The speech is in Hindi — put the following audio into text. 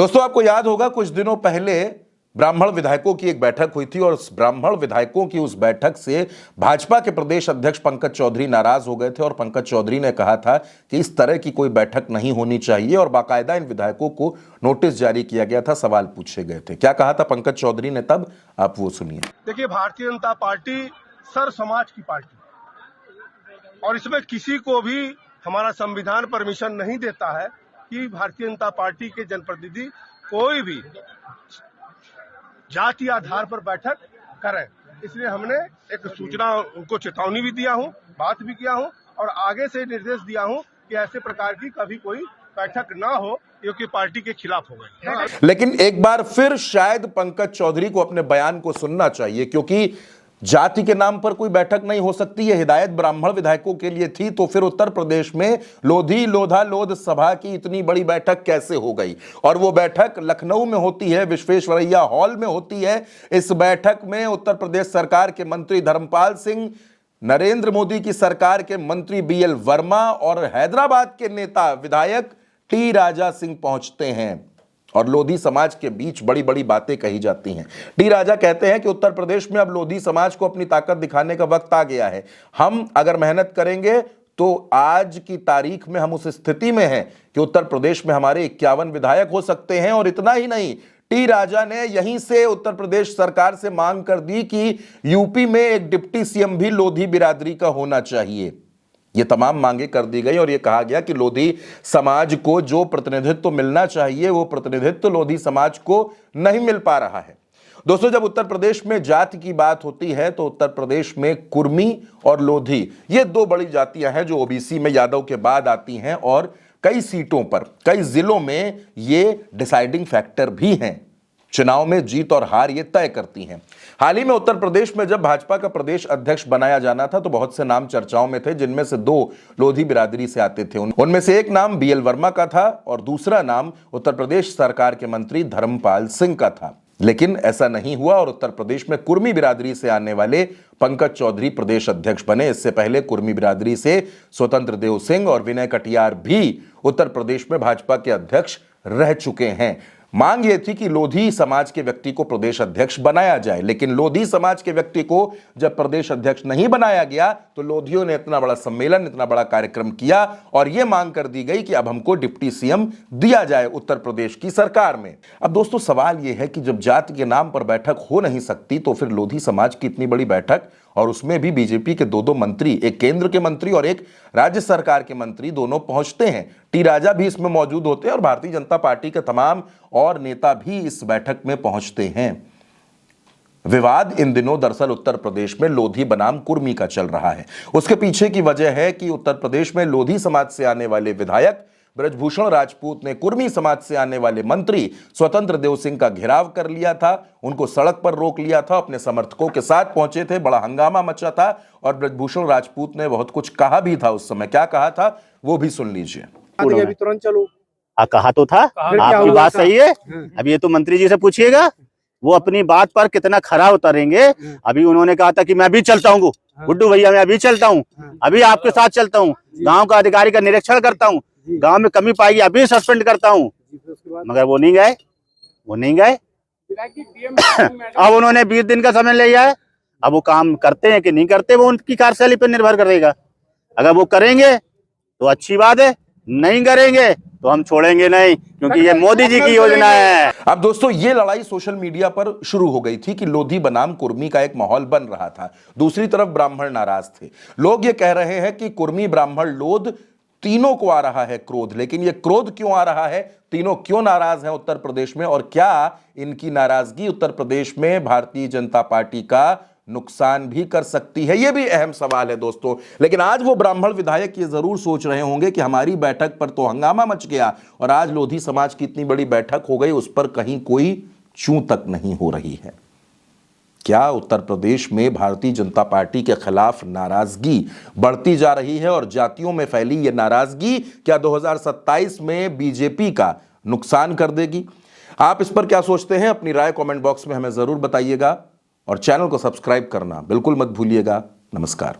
दोस्तों, आपको याद होगा कुछ दिनों पहले ब्राह्मण विधायकों की एक बैठक हुई थी और उस ब्राह्मण विधायकों की उस बैठक से भाजपा के प्रदेश अध्यक्ष पंकज चौधरी नाराज हो गए थे और पंकज चौधरी ने कहा था कि इस तरह की कोई बैठक नहीं होनी चाहिए और बाकायदा इन विधायकों को नोटिस जारी किया गया था, सवाल पूछे गए थे। क्या कहा था पंकज चौधरी ने तब, आप वो सुनिए। देखिए, भारतीय जनता पार्टी सर समाज की पार्टी और इसमें किसी को भी हमारा संविधान परमिशन नहीं देता है कि भारतीय जनता पार्टी के जनप्रतिनिधि कोई भी जाति आधार पर बैठक करें। इसलिए हमने एक सूचना उनको चेतावनी भी दिया हूं, बात भी किया हूं और आगे से निर्देश दिया हूं कि ऐसे प्रकार की कभी कोई बैठक ना हो, क्योंकि पार्टी के खिलाफ हो गई। लेकिन एक बार फिर शायद पंकज चौधरी को अपने बयान को सुनना चाहिए, क्योंकि जाति के नाम पर कोई बैठक नहीं हो सकती। यह हिदायत ब्राह्मण विधायकों के लिए थी, तो फिर उत्तर प्रदेश में लोधी लोधा लोध सभा की इतनी बड़ी बैठक कैसे हो गई? और वो बैठक लखनऊ में होती है, विश्वेश्वरैया हॉल में होती है। इस बैठक में उत्तर प्रदेश सरकार के मंत्री धर्मपाल सिंह, नरेंद्र मोदी की सरकार के मंत्री बीएल वर्मा और हैदराबाद के नेता विधायक टी राजा सिंह पहुंचते हैं और लोधी समाज के बीच बड़ी बड़ी बातें कही जाती हैं। टी राजा कहते हैं कि उत्तर प्रदेश में अब लोधी समाज को अपनी ताकत दिखाने का वक्त आ गया है। हम अगर मेहनत करेंगे तो आज की तारीख में हम उस स्थिति में हैं कि उत्तर प्रदेश में हमारे 51 विधायक हो सकते हैं। और इतना ही नहीं, टी राजा ने यहीं से उत्तर प्रदेश सरकार से मांग कर दी कि यूपी में एक डिप्टी सीएम भी लोधी बिरादरी का होना चाहिए। ये तमाम मांगे कर दी गई और ये कहा गया कि लोधी समाज को जो प्रतिनिधित्व मिलना चाहिए वो प्रतिनिधित्व लोधी समाज को नहीं मिल पा रहा है। दोस्तों, जब उत्तर प्रदेश में जाति की बात होती है तो उत्तर प्रदेश में कुर्मी और लोधी, ये दो बड़ी जातियां हैं जो ओबीसी में यादव के बाद आती हैं और कई सीटों पर, कई जिलों में ये डिसाइडिंग फैक्टर भी हैं। चुनाव में जीत और हार ये तय करती हैं। हाल ही में उत्तर प्रदेश में जब भाजपा का प्रदेश अध्यक्ष बनाया जाना था तो बहुत से नाम चर्चाओं में थे, जिनमें से दो लोधी बिरादरी से आते थे। उनमें से एक नाम बीएल वर्मा का था और दूसरा नाम उत्तर प्रदेश सरकार के मंत्री धर्मपाल सिंह का था। लेकिन ऐसा नहीं हुआ और उत्तर प्रदेश में कुर्मी बिरादरी से आने वाले पंकज चौधरी प्रदेश अध्यक्ष बने। इससे पहले कुर्मी बिरादरी से स्वतंत्र देव सिंह और विनय कटियार भी उत्तर प्रदेश में भाजपा के अध्यक्ष रह चुके हैं। मांग यह थी कि लोधी समाज के व्यक्ति को प्रदेश अध्यक्ष बनाया जाए, लेकिन लोधी समाज के व्यक्ति को जब प्रदेश अध्यक्ष नहीं बनाया गया तो लोधियों ने इतना बड़ा सम्मेलन, इतना बड़ा कार्यक्रम किया और यह मांग कर दी गई कि अब हमको डिप्टी सीएम दिया जाए उत्तर प्रदेश की सरकार में। अब दोस्तों, सवाल यह है कि जब जाति के नाम पर बैठक हो नहीं सकती तो फिर लोधी समाज की इतनी बड़ी बैठक, और उसमें भी बीजेपी के दो मंत्री, एक केंद्र के मंत्री और एक राज्य सरकार के मंत्री, दोनों पहुंचते हैं। टी राजा भी इसमें मौजूद होते हैं और भारतीय जनता पार्टी के तमाम और नेता भी इस बैठक में पहुंचते हैं। विवाद इन दिनों दरअसल उत्तर प्रदेश में लोधी बनाम कुर्मी का चल रहा है। उसके पीछे की वजह है कि उत्तर प्रदेश में लोधी समाज से आने वाले विधायक ब्रजभूषण राजपूत ने कुर्मी समाज से आने वाले मंत्री स्वतंत्र देव सिंह का घेराव कर लिया था, उनको सड़क पर रोक लिया था, अपने समर्थकों के साथ पहुंचे थे, बड़ा हंगामा मचा था और ब्रजभूषण राजपूत ने बहुत कुछ कहा भी था। उस समय क्या कहा था वो भी सुन लीजिए। अभी तुरंत चलो। कहा तो था, आपकी बात सही है। अब ये तो मंत्री जी से पूछिएगा, वो अपनी बात पर कितना खरा उतरेंगे। अभी उन्होंने कहा था कि मैं भी चलता हूँ गुड्डू भैया, मैं अभी चलता हूँ, अभी आपके साथ चलता हूँ, गांव का अधिकारी का निरीक्षण करता हूँ, गांव में कमी पाएगी अभी सस्पेंड करता हूँ, मगर वो नहीं गए, वो नहीं गए। अब उन्होंने 20 दिन का समय लिया है। अब वो काम करते हैं कि नहीं करते वो उनकी कार्यशैली पर निर्भर करेगा। अगर वो करेंगे तो अच्छी बात है, नहीं करेंगे तो हम छोड़ेंगे नहीं, क्योंकि ये मोदी जी की योजना है। अब दोस्तों, ये लड़ाई सोशल मीडिया पर शुरू हो गई थी कि लोधी बनाम कुर्मी का एक माहौल बन रहा था। दूसरी तरफ ब्राह्मण नाराज थे। लोग ये कह रहे हैं कि कुर्मी, ब्राह्मण, लोध तीनों को आ रहा है क्रोध। लेकिन ये क्रोध क्यों आ रहा है, तीनों क्यों नाराज हैं उत्तर प्रदेश में, और क्या इनकी नाराजगी उत्तर प्रदेश में भारतीय जनता पार्टी का नुकसान भी कर सकती है, यह भी अहम सवाल है दोस्तों। लेकिन आज वो ब्राह्मण विधायक ये जरूर सोच रहे होंगे कि हमारी बैठक पर तो हंगामा मच गया और आज लोधी समाज की इतनी बड़ी बैठक हो गई, उस पर कहीं कोई चूं तक नहीं हो रही है। क्या उत्तर प्रदेश में भारतीय जनता पार्टी के खिलाफ नाराजगी बढ़ती जा रही है और जातियों में फैली यह नाराजगी क्या 2027 में बीजेपी का नुकसान कर देगी? आप इस पर क्या सोचते हैं? अपनी राय कमेंट बॉक्स में हमें जरूर बताइएगा और चैनल को सब्सक्राइब करना बिल्कुल मत भूलिएगा। नमस्कार।